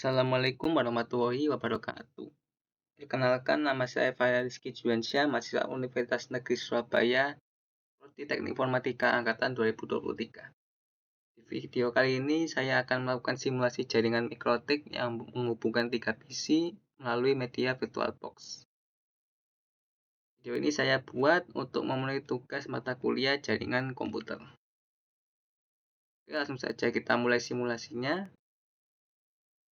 Assalamualaikum warahmatullahi wabarakatuh. Perkenalkan, nama saya Fahya Rizky Juliansyah, mahasiswa Universitas Negeri Surabaya, Prodi Teknik Informatika Angkatan 2023. Di video kali ini, saya akan melakukan simulasi jaringan mikrotik yang menghubungkan 3 PC melalui media VirtualBox. Video ini saya buat untuk memenuhi tugas mata kuliah jaringan komputer. Oke, langsung saja kita mulai simulasinya.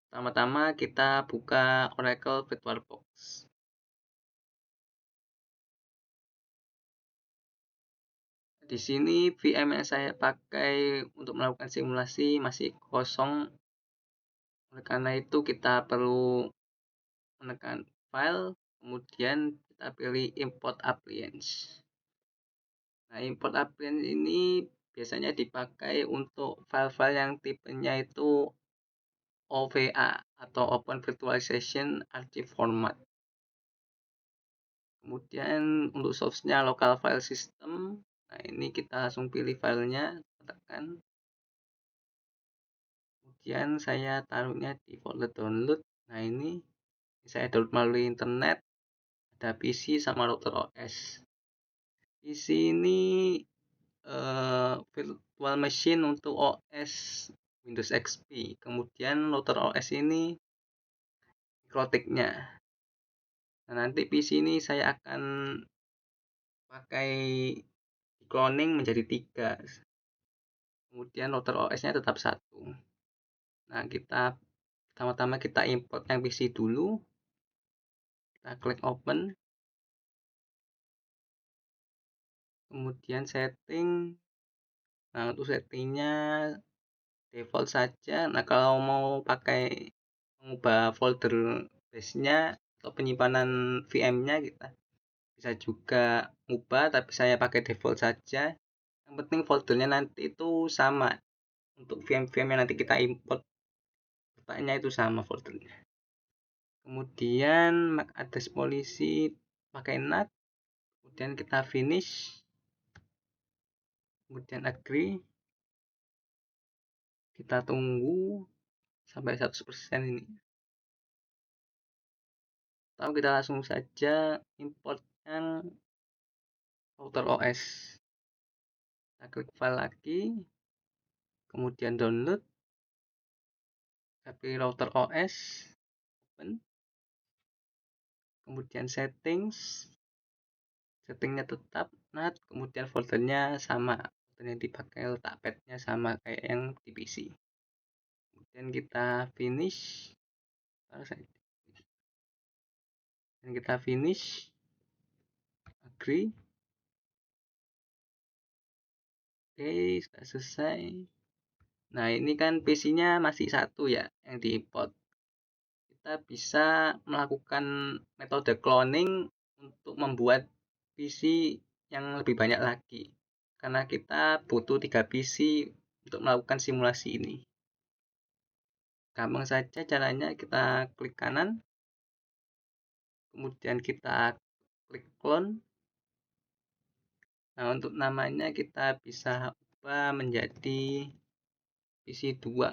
Pertama-tama kita buka Oracle VirtualBox. Di sini VM yang saya pakai untuk melakukan simulasi masih kosong. Oleh karena itu kita perlu menekan file, kemudian kita pilih import appliance. Nah, import appliance ini biasanya dipakai untuk file-file yang tipenya itu OVA atau Open Virtualization Archive Format. Kemudian untuk source-nya local file system. Nah, ini kita langsung pilih filenya, tekan. Kemudian saya taruhnya di folder download. Nah, ini saya download melalui internet. Ada PC sama router OS. PC ini virtual machine untuk OS Windows XP. Kemudian router OS ini mikrotiknya. Nah, nanti PC ini saya akan pakai cloning menjadi 3. Kemudian router OS-nya tetap 1. Nah, pertama-tama kita import yang PC dulu. Kita klik open. Kemudian setting. Nah, untuk settingnya default saja. Nah, kalau mau pakai mengubah folder base-nya atau penyimpanan VM-nya, kita bisa juga ubah, tapi saya pakai default saja. Yang penting foldernya nanti itu sama. Untuk VM-VM yang nanti kita import, letaknya itu sama foldernya. Kemudian MAC address policy pakai NAT. Kemudian kita finish. Kemudian agree. Kita tunggu sampai 100% ini. Atau kita langsung saja import yang router OS. Kita klik file lagi, kemudian download, pilih router OS, open, kemudian settingnya tetap NAT, kemudian foldernya sama, folder yang dipakai letak pathnya sama kayak yang di PC. Kemudian kita finish, dan kita finish, agree. Oke, sudah selesai. Nah, ini kan PC-nya masih 1 ya yang diimport. Kita bisa melakukan metode cloning untuk membuat PC yang lebih banyak lagi. Karena kita butuh 3 PC untuk melakukan simulasi ini. Gampang saja caranya, kita klik kanan. Kemudian kita klik clone. Nah, untuk namanya kita bisa ubah menjadi PC 2.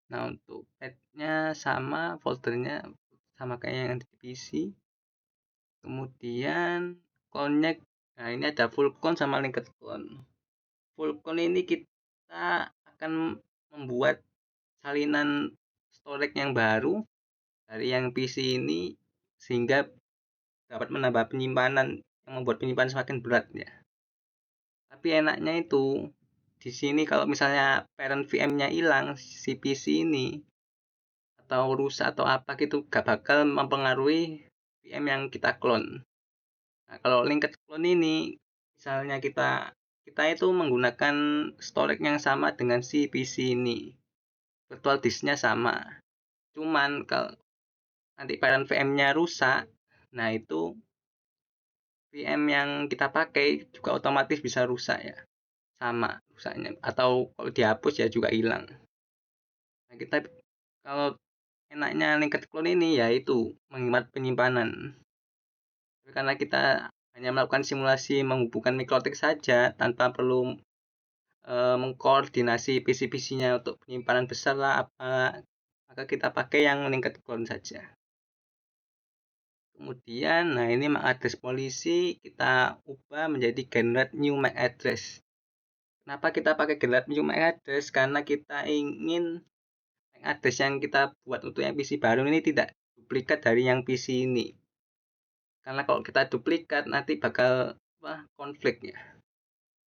Nah, untuk pathnya sama, foldernya sama kayak yang di PC. Kemudian clone-nya, nah ini ada full clone sama linked clone. Full clone ini kita akan membuat salinan storage yang baru dari yang PC ini sehingga dapat menambah penyimpanan yang membuat penyimpanan semakin berat ya. Tapi enaknya itu di sini kalau misalnya parent VM-nya hilang, si PC ini atau rusak atau apa gitu, gak bakal mempengaruhi VM yang kita clone. Nah, kalau linked clone ini misalnya kita itu menggunakan storage yang sama dengan si PC ini, virtual disk-nya sama, cuman kalau nanti parent VM-nya rusak, nah itu VM yang kita pakai juga otomatis bisa rusak ya, sama rusaknya, atau kalau dihapus ya juga hilang. Nah, kita kalau enaknya linked clone ini yaitu menghemat penyimpanan. Tapi karena kita hanya melakukan simulasi menghubungkan mikrotik saja tanpa perlu mengkoordinasi PC-PC-nya untuk penyimpanan besar lah apa, maka kita pakai yang linked clone saja. Kemudian, nah ini MAC address policy kita ubah menjadi generate new MAC address. Kenapa kita pakai generate new MAC address? Karena kita ingin MAC address yang kita buat untuk yang PC baru ini tidak duplikat dari yang PC ini. Karena kalau kita duplikat nanti bakal konflik ya.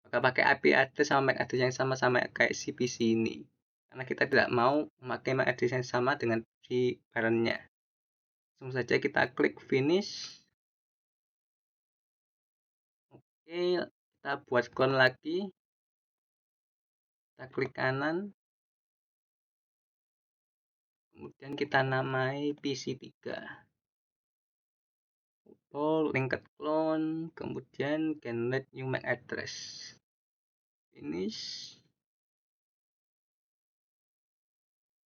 Bakal pakai IP address sama MAC address yang sama-sama kayak si PC ini. Karena kita tidak mau memakai MAC address yang sama dengan si parentnya. Langsung saja kita klik finish. Oke, kita buat clone lagi. Kita klik kanan. Kemudian kita namai PC3. Linked clone, kemudian generate new MAC address. Finish.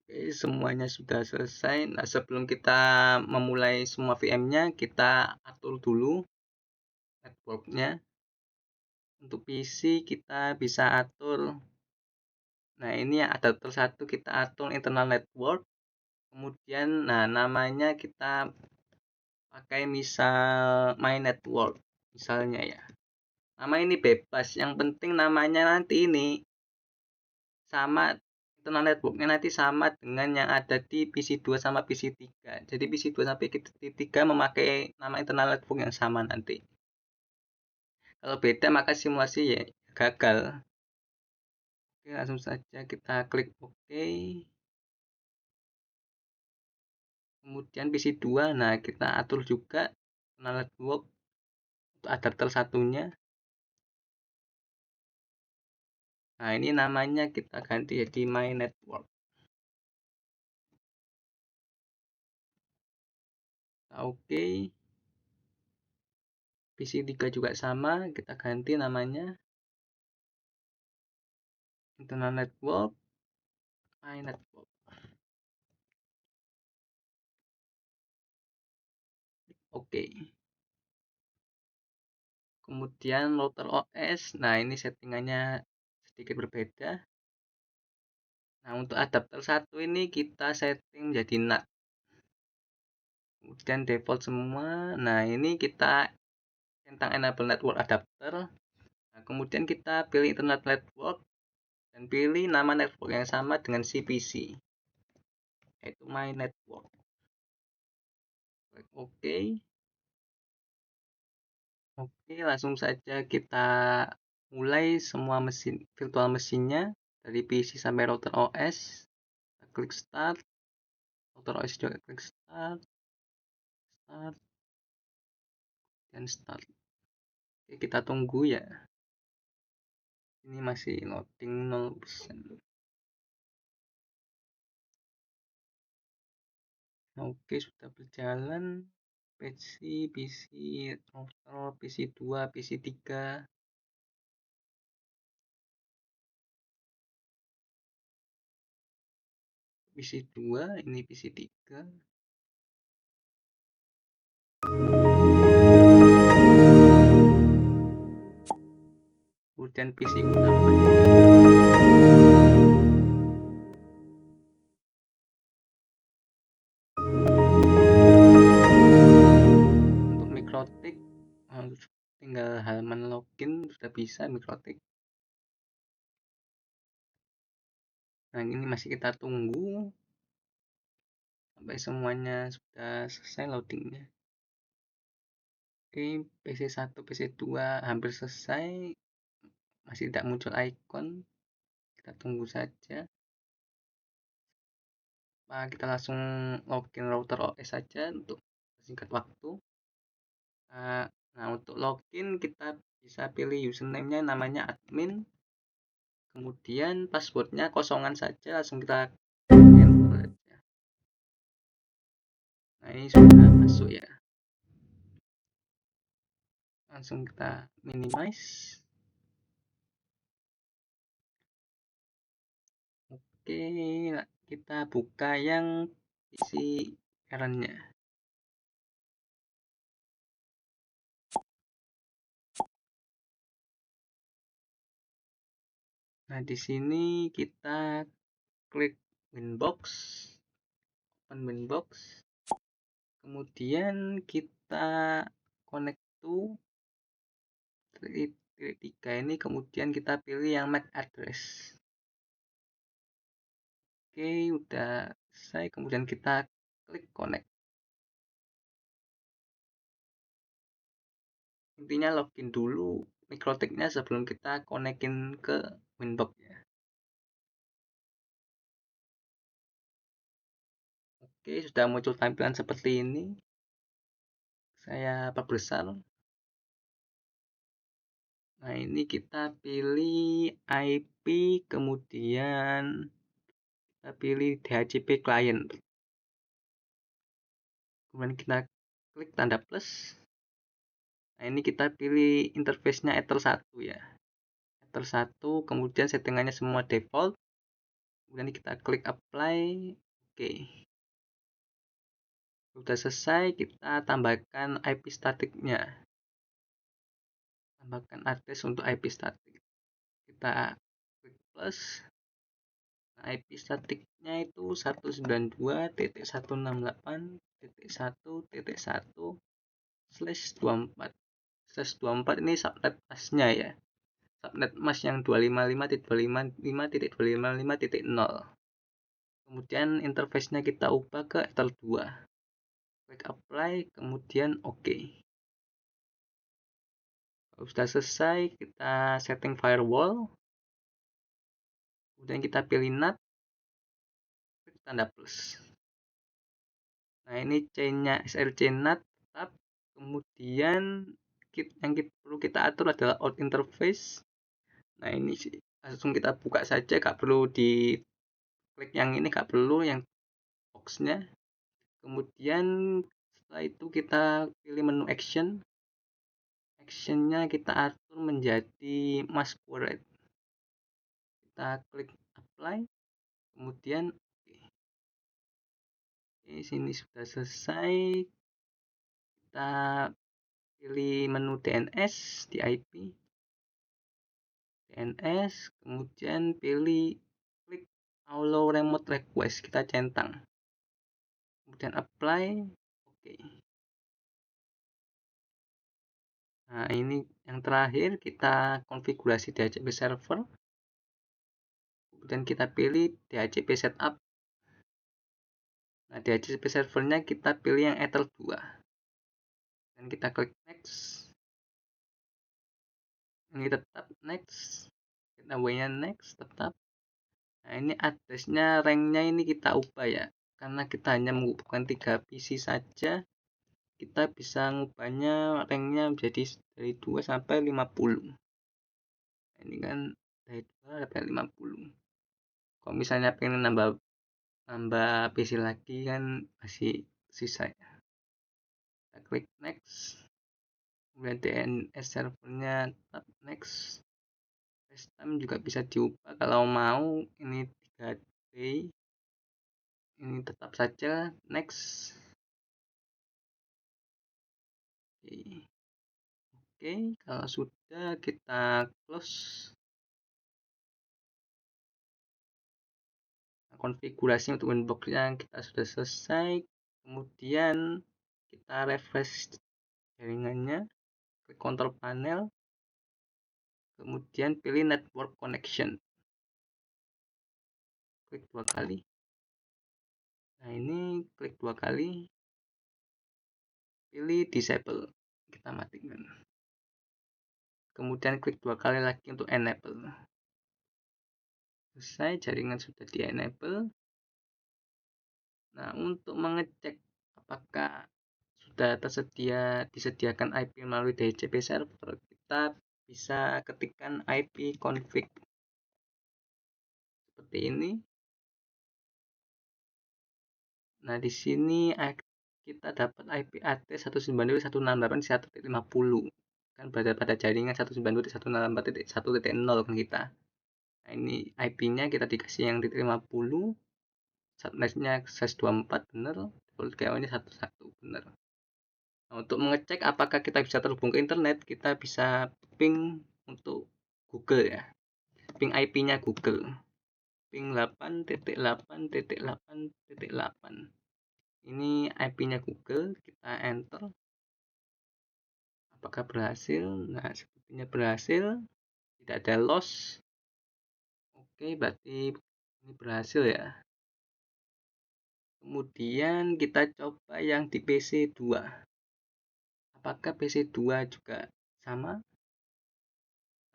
Oke, semuanya sudah selesai. Nah, sebelum kita memulai semua VM-nya, kita atur dulu network-nya. Untuk PC kita bisa atur. Nah, ini yang adapter 1 kita atur internal network. Kemudian, nah namanya kita pakai misal my network misalnya ya. Nama ini bebas, yang penting namanya nanti ini sama, internal networknya nanti sama dengan yang ada di PC2 sama PC3. Jadi PC2 sampai PC3 memakai nama internal network yang sama nanti. Kalau beda maka simulasi ya gagal. Oke, langsung saja kita klik OK. Kemudian PC2, nah kita atur juga internal network untuk adapter satunya. Nah, ini namanya kita ganti jadi my network. Oke. PC3 juga sama, kita ganti namanya internal network, my network. Oke. Kemudian router OS, nah ini settingannya sedikit berbeda. Nah, untuk adapter satu ini kita setting jadi NAT. Kemudian default semua. Nah, ini kita tentang enable network adapter. Nah, kemudian kita pilih internet network dan pilih nama network yang sama dengan CPC, yaitu my network. Klik OK. Oke, langsung saja kita mulai semua mesin virtual mesinnya dari PC sampai router OS. Kita klik start. Router OS juga klik start, dan start. Oke, kita tunggu ya. Ini masih loading 0%. Oke, sudah berjalan. PC, router, PC2, PC3. PC2, ini PC3. Kemudian PC utama. Untuk mikrotik tinggal halaman login sudah bisa mikrotik. Nah, ini masih kita tunggu sampai semuanya sudah selesai loadingnya. Oke, PC1, PC2 hampir selesai, masih tidak muncul icon. Kita tunggu saja. Nah, kita langsung login router OS saja untuk singkat waktu. Nah, untuk login kita bisa pilih username-nya namanya admin. Kemudian passwordnya kosongan saja, langsung kita enter aja. Nah, ini sudah masuk ya. Langsung kita minimize. Oke, kita buka yang isi parentnya. Nah, di sini kita klik Winbox. open Winbox, kemudian kita connect to titik 3 ini, kemudian kita pilih yang MAC address. Oke, udah selesai, kemudian kita klik connect. Intinya login dulu MikroTik-nya sebelum kita konekin ke Winbox ya. Oke, sudah muncul tampilan seperti ini. Saya perbesar. Nah, ini kita pilih IP, kemudian kita pilih DHCP client. Kemudian kita klik tanda plus. Nah, ini kita pilih interface-nya Ether 1 ya. Ether 1, kemudian settingannya semua default. Kemudian kita klik apply. Oke. Sudah selesai, kita tambahkan IP statiknya. Tambahkan address untuk IP statik. Kita klik plus. Nah, IP statiknya itu 192.168.1.1/24. 24 ini subnet masknya ya. Subnet mask yang 255.255.255.0. Kemudian interface-nya kita ubah ke Ether 2. Klik apply, kemudian OK. Kalau sudah selesai, kita setting firewall. Kemudian kita pilih NAT, klik tanda plus. Nah, ini chain-nya SRC NAT tetap. Kemudian yang perlu kita atur adalah out interface. Nah, ini sih langsung kita buka saja, gak perlu di klik yang ini, gak perlu yang box-nya. Kemudian setelah itu kita pilih menu action. Actionnya kita atur menjadi masquerade. Kita klik apply, kemudian oke, sini sudah selesai. Kita pilih menu DNS di IP, DNS, kemudian pilih klik allow remote request, kita centang, kemudian apply. Oke. Nah, ini yang terakhir, kita konfigurasi DHCP server, kemudian kita pilih DHCP setup. Nah, DHCP servernya kita pilih yang Ether 2 dan kita klik next. Ini tetap next, kita namanya next tetap. Nah, ini addressnya, ranknya ini kita ubah ya, karena kita hanya menghubungkan 3 PC saja. Kita bisa ngubahnya ranknya menjadi dari 2 sampai 50. Nah, ini kan dari 2 sampai 50. Kalau misalnya pengen nambah PC lagi kan masih sisa ya. Kita klik next, kemudian DNS servernya tetap next. Time juga bisa diubah kalau mau, ini 3D, ini tetap saja next. Oke, kalau sudah kita close. Nah, konfigurasi untuk Winbox yang kita sudah selesai. Kemudian kita refresh jaringannya, klik control panel, kemudian pilih network connection, klik 2 kali. Nah, ini klik 2 kali, pilih disable, kita matikan. Kemudian klik 2 kali lagi untuk enable. Selesai, jaringan sudah di enable. Nah, untuk mengecek apakah sudah disediakan IP melalui DHCP server, kita bisa ketikkan IP config seperti ini. Nah, di sini kita dapat IP address 192.168.1.50 kan berada pada jaringan 192.168.1.0 kan kita. Nah, ini IP-nya kita dikasih yang 50, subnetnya 124 benar, default gateway-nya 11 benar. Nah, untuk mengecek apakah kita bisa terhubung ke internet, kita bisa ping untuk Google ya. Ping IP-nya Google. Ping 8.8.8.8. Ini IP-nya Google, kita enter. Apakah berhasil? Nah, sepertinya berhasil. Tidak ada loss. Oke, berarti ini berhasil ya. Kemudian kita coba yang di PC 2. Apakah PC 2 juga sama?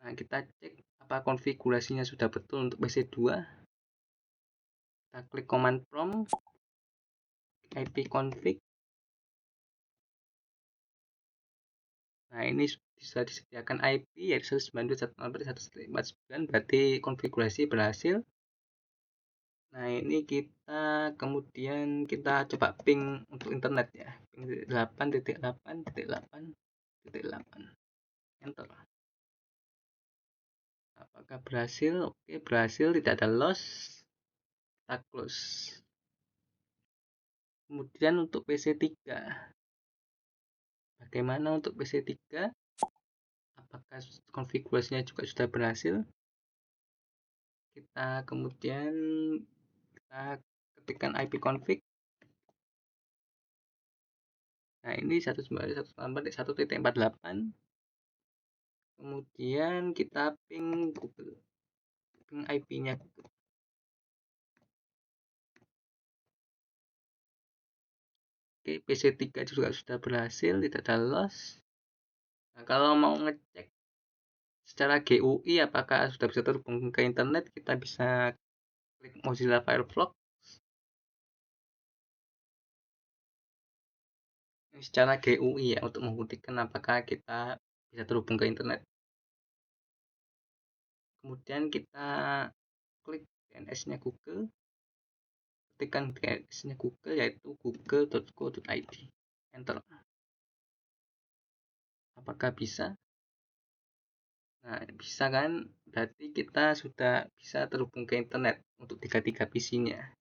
Nah, kita cek apa konfigurasinya sudah betul untuk PC 2. Kita klik command prompt, ipconfig. Nah, ini bisa disediakan IP yaitu 192.168.1.49, berarti konfigurasi berhasil. Nah, ini kita kemudian kita coba ping untuk internet ya. Ping 8.8.8.8. Enter. Apakah berhasil? Oke, berhasil, tidak ada loss. Kita close. Kemudian untuk PC 3. Bagaimana untuk PC 3? Apakah konfigurasinya juga sudah berhasil? Kita kemudian kita ketikkan ipconfig. Nah, ini 192.168. Kemudian kita ping Google, ping IP-nya Google. Oke, PC 3 juga sudah berhasil, tidak ada loss. Nah, kalau mau ngecek secara GUI apakah sudah bisa terhubung ke internet, kita bisa klik Mozilla Firefox. Ini secara GUI ya, untuk membuktikan apakah kita bisa terhubung ke internet. Kemudian kita klik DNS-nya Google. Ketikkan DNS-nya Google yaitu google.co.id. Enter. Apakah bisa? Nah, bisa kan? Berarti kita sudah bisa terhubung ke internet untuk tiga PC-nya.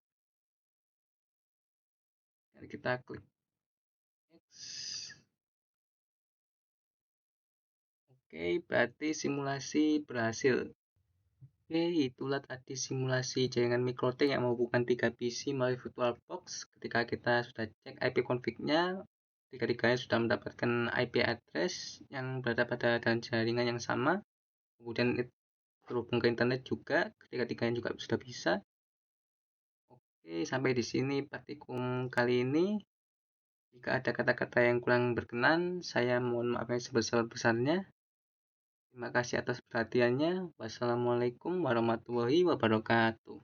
Dan kita klik next. Oke, berarti simulasi berhasil. Oke, itulah tadi simulasi jaringan MikroTik yang menghubungkan 3 PC melalui VirtualBox. Ketika kita sudah cek IP config-nya, tiga-tiganya sudah mendapatkan IP address yang berada pada jaringan yang sama. Kemudian terhubung ke internet juga, ketiga-tiganya juga sudah bisa. Oke, sampai di sini praktikum kali ini. Jika ada kata-kata yang kurang berkenan, saya mohon maaf yang sebesar-besarnya. Terima kasih atas perhatiannya. Wassalamualaikum warahmatullahi wabarakatuh.